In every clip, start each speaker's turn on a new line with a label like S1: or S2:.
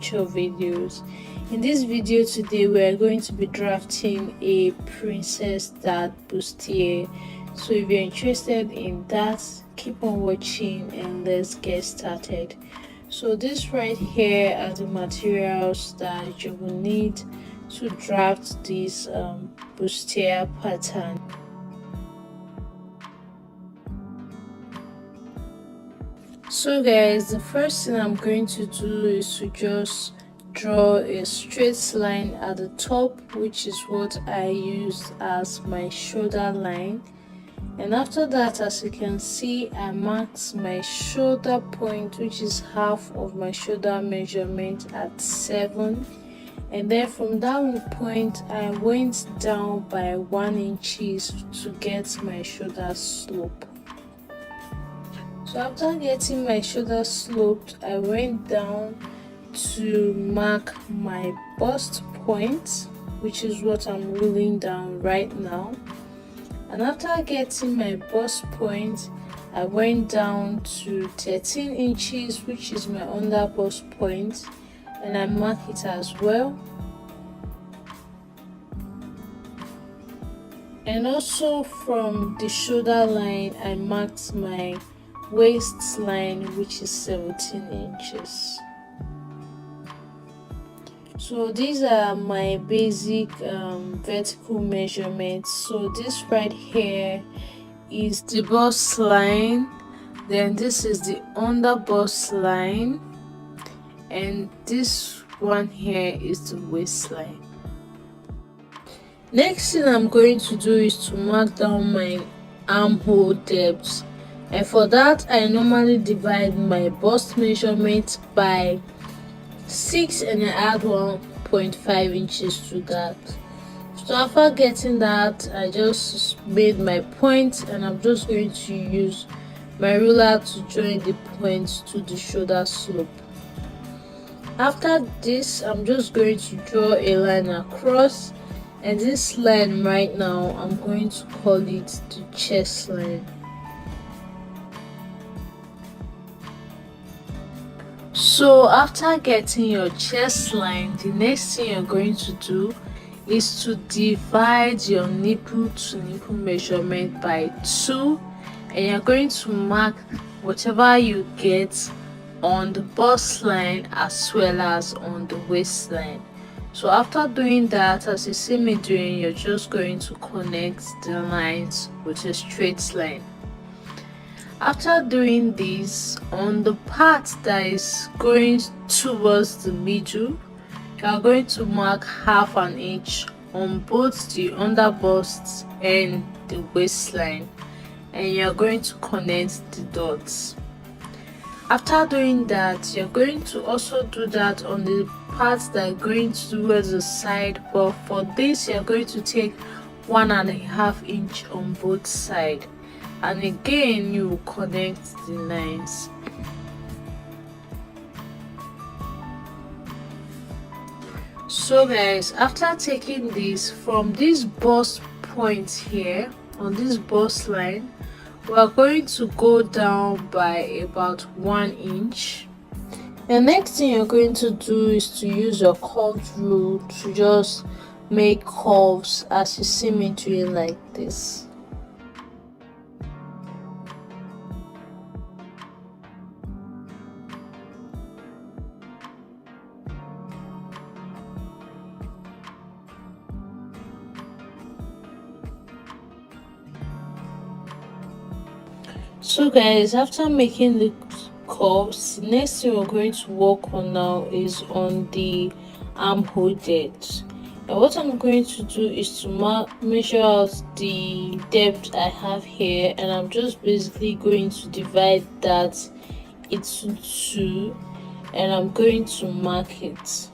S1: future videos. In this video today, we are going to be drafting a princess dart bustier. So if you're interested in that, keep on watching and let's get started. So this right here are the materials that you will need to draft this bustier pattern. So guys, the first thing I'm going to do is to just draw a straight line at the top, which is what I used as my shoulder line. And after that, as you can see, I marked my shoulder point, which is half of my shoulder measurement at 7. And then from that point, I went down by 1 inch to get my shoulder slope. So after getting my shoulder sloped, I went down to mark my bust point, which is what I'm ruling down right now. And after getting my bust point, I went down to 13 inches, which is my under bust point, and I mark it as well. And also from the shoulder line, I marked my waistline, which is 17 inches. So these are my basic vertical measurements. So this right here is the bust line, then this is the under bust line, and this one here is the waistline. Next thing I'm going to do is to mark down my armhole depth. And for that, I normally divide my bust measurement by 6 and I add 1.5 inches to that. So after getting that, I just made my point, and I'm just going to use my ruler to join the point to the shoulder slope. After this, I'm just going to draw a line across, and this line right now, I'm going to call it the chest line. So after getting your chest line, the next thing you're going to do is to divide your nipple to nipple measurement by 2, and you're going to mark whatever you get on the bust line as well as on the waistline. So after doing that, as you see me doing, you're just going to connect the lines with a straight line. After doing this, on the part that is going towards the middle, you are going to mark half an inch on both the under bust and the waistline, and you are going to connect the dots. After doing that, you're going to also do that on the parts that are going towards the side, but for this you're going to take 1.5 inch on both sides, and again you will connect the lines. So guys, after taking this from this bust point here on this bust line, we are going to go down by about 1 inch. The next thing you're going to do is to use your curved rule to just make curves as you see me doing like this. So guys, after making the curves, the next thing we're going to work on now is on the armhole depth. And what I'm going to do is to measure out the depth I have here, and I'm just basically going to divide that into 2, and I'm going to mark it.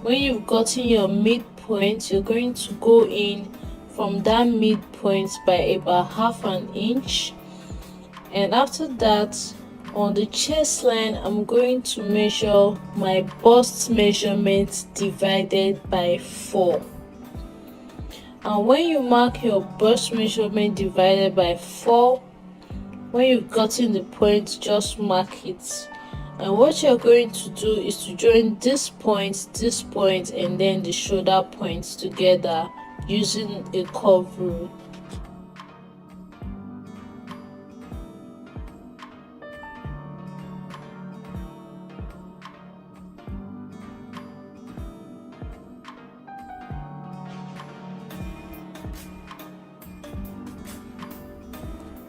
S1: When you've gotten your midpoint, you're going to go in from that midpoint by about half an inch, and after that, on the chest line, I'm going to measure my bust measurement divided by 4. And when you mark your bust measurement divided by 4, When you've gotten the point, just mark it. And what you're going to do is to join this point, and then the shoulder points together using a curve rule.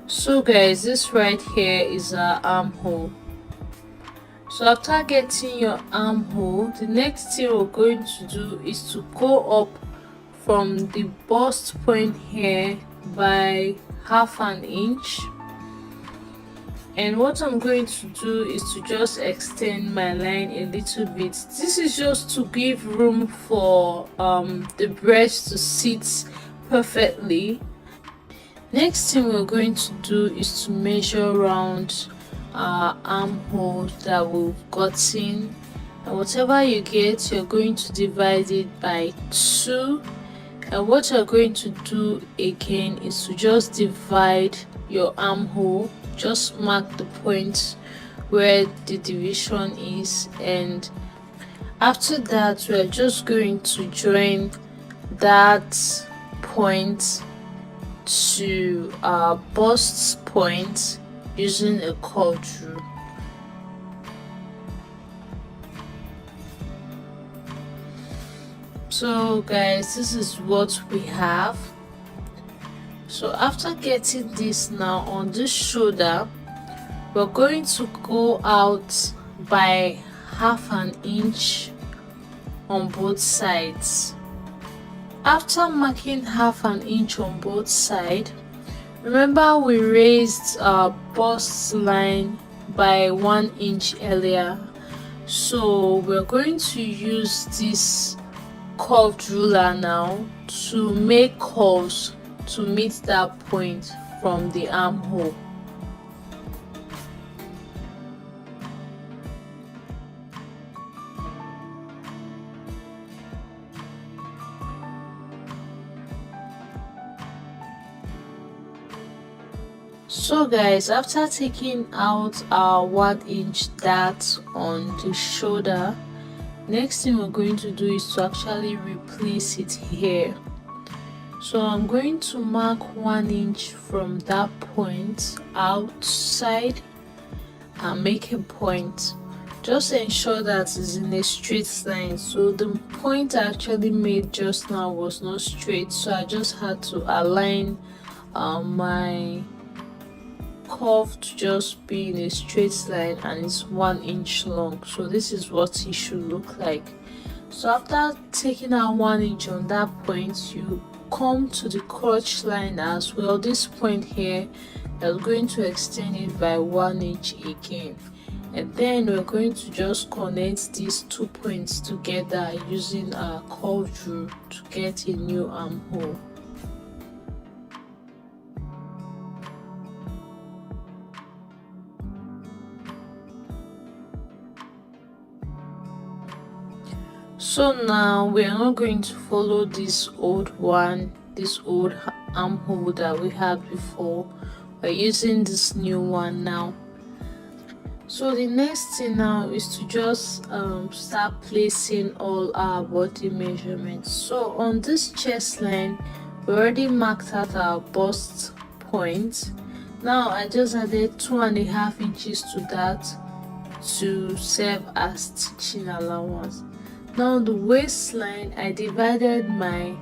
S1: So guys, this right here is our armhole. So after getting your armhole, the next thing we're going to do is to go up from the bust point here by half an inch. And what I'm going to do is to just extend my line a little bit. This is just to give room for the breast to sit perfectly. Next thing we're going to do is to measure around our armhole that we've gotten, and whatever you get, you're going to divide it by 2. And what you're going to do again is to just divide your armhole, just mark the point where the division is, and after that we're just going to join that point to our bust point using a curved rule. So guys, this is what we have. So after getting this, now on this shoulder we're going to go out by half an inch on both sides. After marking half an inch on both sides, remember we raised our bust line by 1 inch earlier, so we're going to use this curved ruler now to make curves to meet that point from the armhole. So guys, after taking out our 1 inch dart on the shoulder, next thing we're going to do is to actually replace it here. So I'm going to mark 1 inch from that point outside and make a point. Just ensure that it's in a straight line. So the point I actually made just now was not straight, so I just had to align my curve to just be in a straight line, and it's 1 inch long. So this is what it should look like. So after taking out 1 inch on that point, you come to the crotch line as well. This point here, you're going to extend it by 1 inch again, and then we're going to just connect these 2 points together using our curved rule to get a new armhole. So now we are not going to follow this old armhole that we had before. We're using this new one now. So the next thing now is to just start placing all our body measurements. So on this chest line, we already marked out our bust point. Now I just added 2.5 inches to that to serve as stitching allowance. Now the waistline, I divided my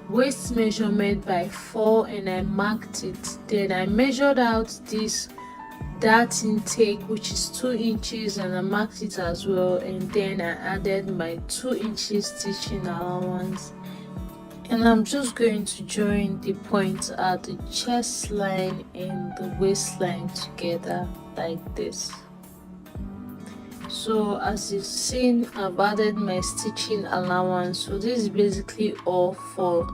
S1: waist measurement by 4 and I marked it. Then I measured out this dart intake, which is 2 inches, and I marked it as well, and then I added my 2 inches stitching allowance, and I'm just going to join the points at the chest line and the waistline together like this. So as you've seen, I've added my stitching allowance. So this is basically all for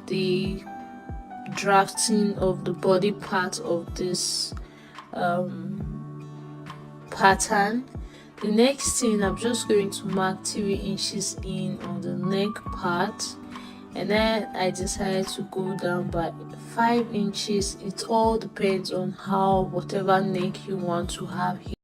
S1: the drafting of the body part of this pattern. The next thing, I'm just going to mark 3 inches in on the neck part, and then I decided to go down by 5 inches. It all depends on how whatever neck you want to have here.